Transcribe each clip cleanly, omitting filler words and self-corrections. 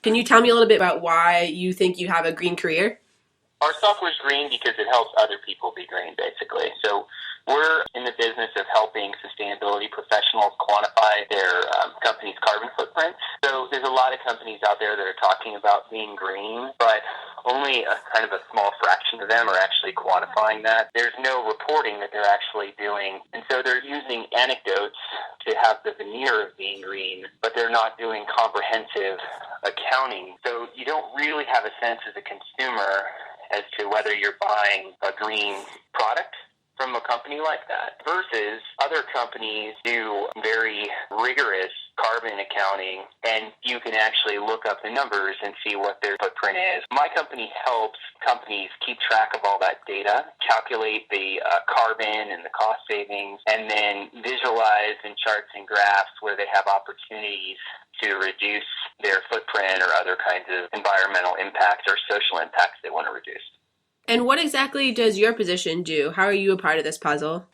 Can you tell me a little bit about why you think you have a green career? Our software is green because it helps other people be green, basically. So we're in the business of helping sustainability professionals quantify their company's carbon footprint. So there's a lot of companies out there that are talking about being green, but only a kind of a small fraction of them are actually quantifying that. There's no reporting that they're actually doing. And so they're using anecdotes to have the veneer of being green, but they're not doing comprehensive accounting. So you don't really have a sense as a consumer as to whether you're buying a green product from a company like that versus other companies do very rigorous carbon accounting, and you can actually look up the numbers and see what their footprint is. My company helps companies keep track of all that data, calculate the carbon and the cost savings, and then visualize in charts and graphs where they have opportunities to reduce their footprint or other kinds of environmental impacts or social impacts they want to reduce. And what exactly does your position do? How are you a part of this puzzle?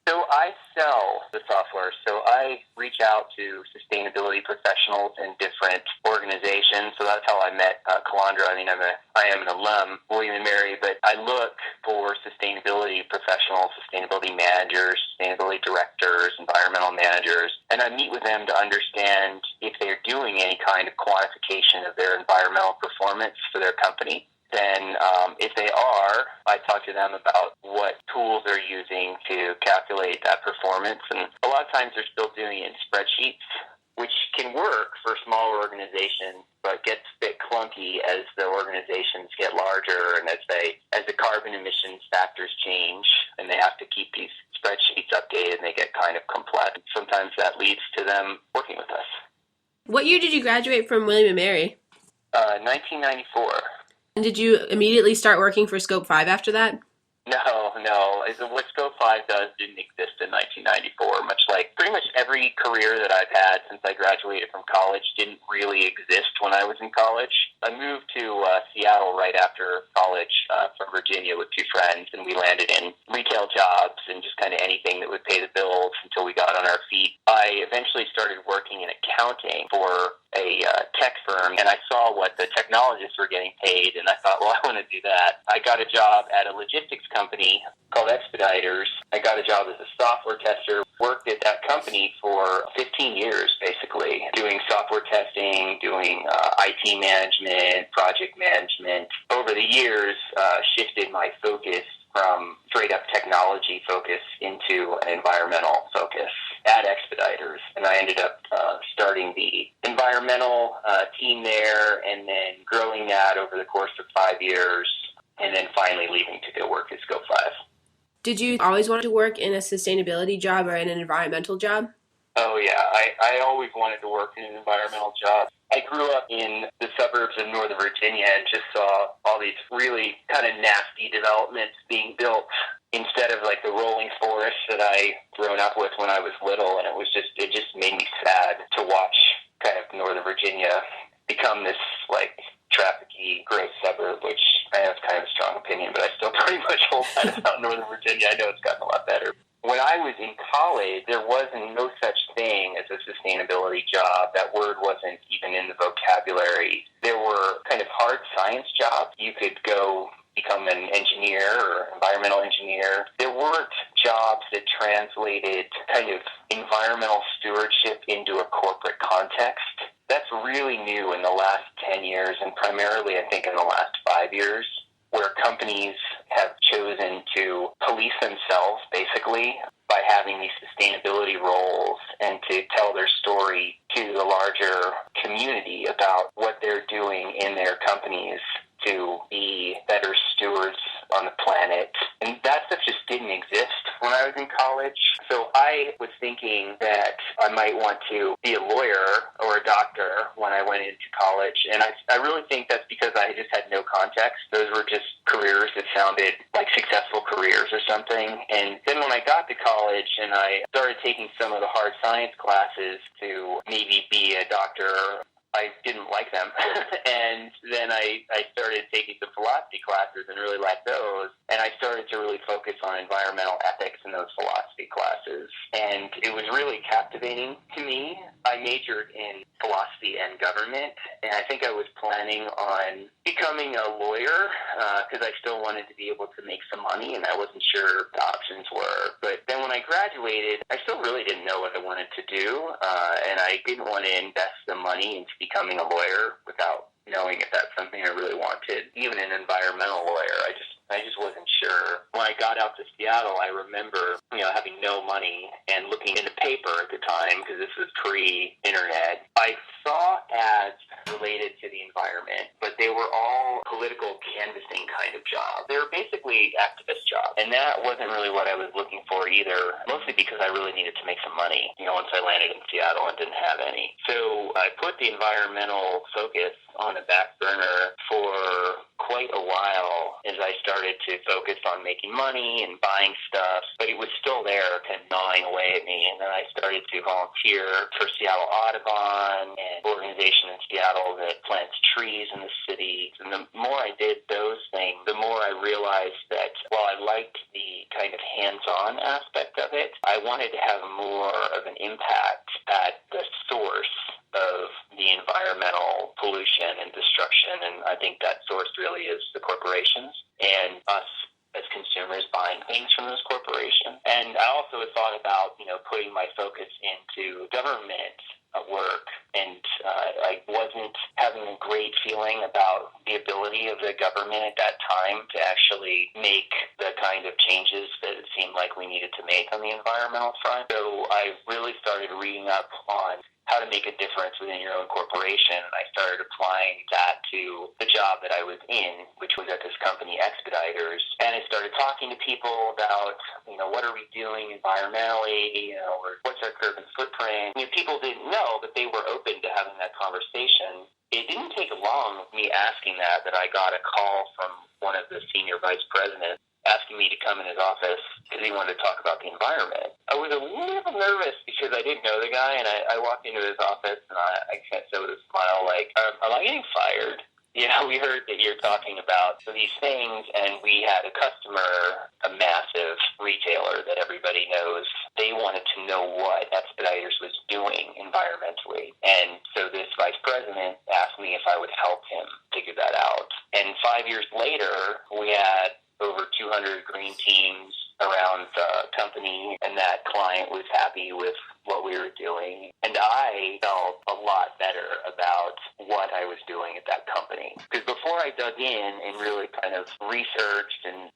So I sell the software. So I reach out to sustainability professionals in different organizations. So that's how I met Calandra. I mean, I am an alum, William & Mary, but I look for sustainability professionals, sustainability managers, sustainability directors, environmental managers, and I meet with them to understand if they're doing any kind of quantification of their environmental performance for their company. Then if they are, I talk to them about what tools they're using to calculate that performance. And a lot of times they're still doing it in spreadsheets, which can work for smaller organizations, but gets a bit clunky as the organizations get larger and as the carbon emissions factors change and they have to keep these spreadsheets updated and they get kind of complex. Sometimes that leads to them working with us. What year did you graduate from William & Mary? 1994. And did you immediately start working for Scope 5 after that? No. What Scope 5 does didn't exist in 1994, much like pretty much every career that I've had since I graduated from college didn't really exist when I was in college. I moved to Seattle right after college from Virginia with two friends, and we landed in retail jobs and just kind of anything that would pay the bills until we got on our feet. I eventually started working in accounting for a tech firm, and I saw what the technologists were getting paid, and I thought, well, I want to do that. I got a job at a logistics company called Expeditors. I got a job as a software tester, worked at that company for 15 years, basically, doing software testing, doing IT management, project management. Over the years, shifted my focus from straight-up technology focus into an environmental focus at Expeditors. And I ended up starting the environmental team there and then growing that over the course of 5 years and then finally leaving to go work at Scope 5. Did you always want to work in a sustainability job or in an environmental job? Oh, yeah. I always wanted to work in an environmental job. I grew up in the suburbs of Northern Virginia and just saw all these really kind of nasty developments being built instead of like the rolling forest that I grown up with when I was little. And it just made me sad to watch kind of Northern Virginia become this like trafficky, gross suburb, which I know is kind of a strong opinion, but I still pretty much hold that about Northern Virginia. I know it's gotten a lot better. When I was in college, there wasn't no such thing as a sustainability job. That word wasn't even in the vocabulary. There were kind of hard science jobs. You could go become an engineer or environmental engineer. There weren't jobs that translated kind of environmental stewardship into a corporate context. That's really new in the last 10 years and primarily, I think, in the last 5 years, where companies have chosen to police themselves, basically, by having these sustainability roles and to tell their story to the larger community about what they're doing in their companies to be better stewards on the planet. And that stuff just didn't exist when I was in college. So I was thinking that I might want to be a lawyer or a doctor when I went into college. And I really think that's because I just had no context. Those were just careers that sounded like successful careers or something. And then when I got to college and I started taking some of the hard science classes to maybe be a doctor, I didn't like them. And then I started taking some philosophy classes and really liked those. And I started to really focus on environmental ethics in those philosophy classes. And it was really captivating to me. I majored in philosophy and government, and I think I was planning on becoming a lawyer because I still wanted to be able to make some money, and I wasn't sure what the options were. But then when I graduated, I still really didn't know what I wanted to do, and I didn't want to invest the money into becoming a lawyer without knowing if that's something I really wanted. Even an environmental lawyer, I just wasn't sure. When I got out to Seattle, I remember, having no money and looking in the paper at the time, because this was pre-internet. I saw ads related to the environment, but they were all political canvassing kind of jobs. They were basically activist jobs, and that wasn't really what I was looking for either, mostly because I really needed to make some money, once I landed in Seattle and didn't have any. So I put the environmental focus on the back burner for quite a while as I started to focus on making money and buying stuff, but it was still there kind of gnawing away at me. And then I started to volunteer for Seattle Audubon, an organization in Seattle that plants trees in the city. And the more I did those things, the more I realized that while I liked the kind of hands-on aspect of it, I wanted to have more of an impact at the source of the environmental pollution and destruction, and I think that source really is the corporations and us as consumers buying things from those corporations. And I also thought about, putting my focus into government work, and I wasn't having a great feeling about the ability of the government at that time to actually make the kind of changes that it seemed like we needed to make on the environmental front. So I really started reading up on how to make a difference within your own corporation. And I started applying that to the job that I was in, which was at this company, Expeditors. And I started talking to people about, what are we doing environmentally? Or what's our carbon footprint? People didn't know, but they were open to having that conversation. It didn't take long with me asking that I got a call from one of the senior vice presidents asking me to come in his office because he wanted to talk about the environment. I was a little nervous because I didn't know the guy, and I walked into his office, and I kind of said with a smile, like, am I getting fired? We heard that you're talking about these things, and we had a customer, a massive retailer that everybody knows. They wanted to know what Expeditors was doing environmentally. And so this vice president asked me if I would help him figure that out. And 5 years later, we had over 200 green teams around the company, and that client was happy with what we were doing. And I felt a lot better about what I was doing at that company. Because before I dug in and really kind of researched and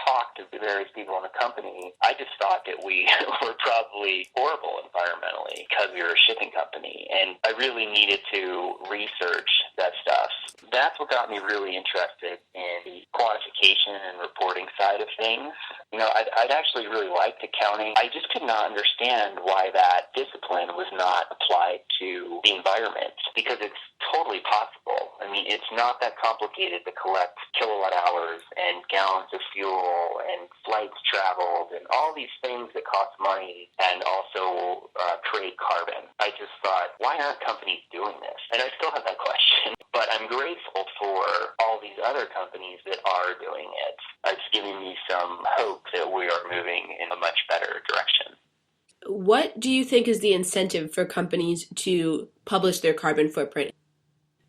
talked to the various people in the company, I just thought that we were probably horrible environmentally because we were a shipping company. And I really needed to research that stuff. That's what got me really interested in the quantification and reporting side of things. I'd actually really liked accounting. I just could not understand why that discipline was not applied to the environment, because it's totally possible. It's not that complicated to collect kilowatt hours and gallons of fuel and flights traveled and all these things that cost money and also create carbon. I just thought, why aren't companies doing this? And I still have that question. But I'm grateful for all these other companies that are doing it. It's giving me some hope that we are moving in a much better direction. What do you think is the incentive for companies to publish their carbon footprint?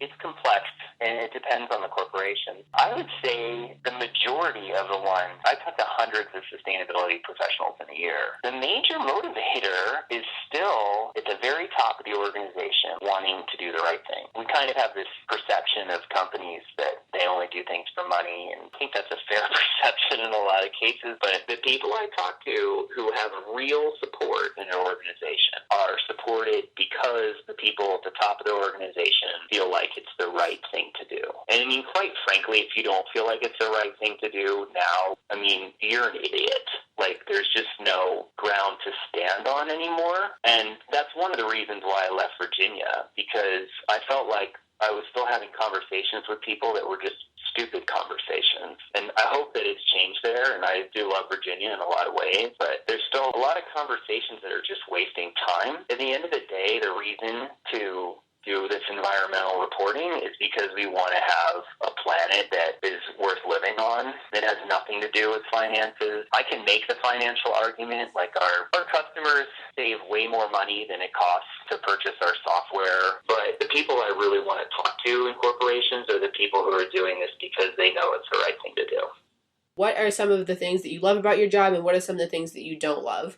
It's complex, and it depends on the corporation. I would say the majority of the ones, I talk to hundreds of sustainability professionals in a year. The major motivator is still at the very top of the organization wanting to do the right thing. We kind of have this perception of companies that they only do things for money, and I think that's a fair perception in a lot of cases, but the people I talk to who have real support in their organization are supported because the people at the top of their organization feel like it's the right thing to do. And quite frankly, if you don't feel like it's the right thing to do now, you're an idiot. There's just no ground to stand on anymore. And that's one of the reasons why I left Virginia, because I felt like I was still having conversations with people that were just stupid conversations. And I hope that it's changed there, and I do love Virginia in a lot of ways, but there's still a lot of conversations that are just wasting time. At the end of the day, the reason to do this environmental reporting is because we want to have a planet that is worth living on, that has nothing to do with finances. I can make the financial argument, like our customers save way more money than it costs to purchase our software, but the people I really want to talk to in corporations are the people who are doing this because they know it's the right thing to do. What are some of the things that you love about your job, and what are some of the things that you don't love?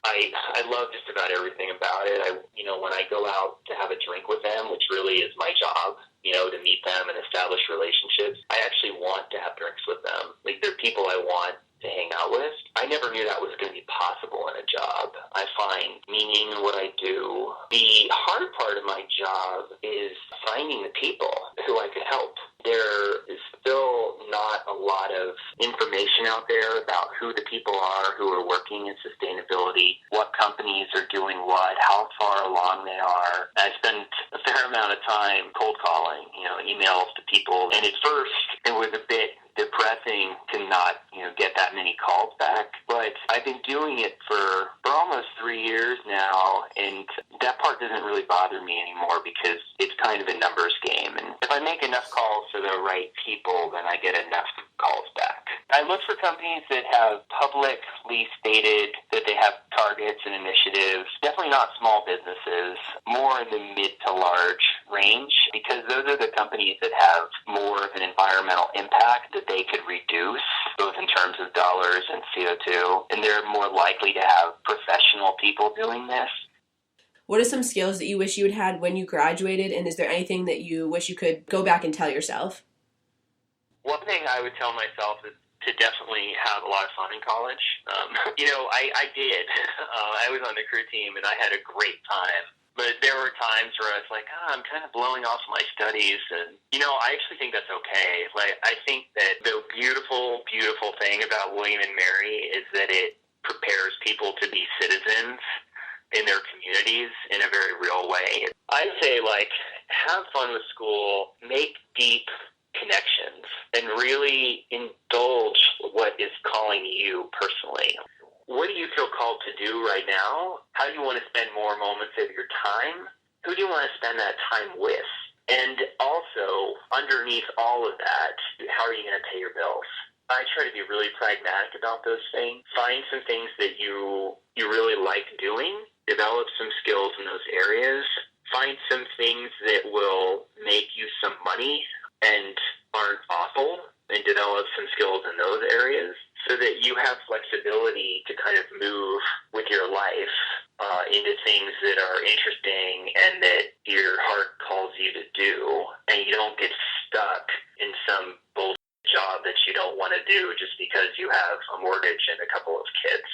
I love just about everything about it. When I go out to have a drink with them, which really is my job, to meet them and establish relationships, I actually want to have drinks with them. Like, they're people I want to hang out with. I never knew that was going to be possible in a job. I find meaning in what I do. The hard part of my job is finding the people who I could help. There is still not a lot of information out there about who the people are who are working in sustainability, what companies are doing what, how far along they are. I spent a fair amount of time cold calling, emails to people, and at first it was a bit depressing to not, get that many calls back. But I've been doing it for almost 3 years now, and that part doesn't really bother me anymore because it's kind of a numbers game. And if I make enough calls to the right people, then I get enough calls back. I look for companies that have publicly stated that they have targets and initiatives, definitely not small businesses, more in the mid to large range, because those are the companies that have more of an environmental impact that they could reduce, both in terms of dollars and CO2, and they're more likely to have professional people doing this. What are some skills that you wish you had had when you graduated, and is there anything that you wish you could go back and tell yourself? One thing I would tell myself is to definitely have a lot of fun in college. I did. I was on the crew team, and I had a great time. But there were times where I was like, I'm kind of blowing off my studies. And, I actually think that's okay. Like, I think that the beautiful, beautiful thing about William and Mary is that it prepares people to be citizens in their communities in a very real way. I'd say, have fun with school, make deep connections, and really indulge what is calling you personally. What do you feel called to do right now? How do you want to spend more moments of your time? Who do you want to spend that time with? And also, underneath all of that, how are you going to pay your bills? I try to be really pragmatic about those things. Find some things that you really like doing. Develop some skills in those areas. Find some things that will make you some money and aren't awful, and develop some skills in those areas so that you have flexibility to kind of move with your life into things that are interesting and that your heart calls you to do, and you don't get stuck in some bullshit job that you don't want to do just because you have a mortgage and a couple of kids.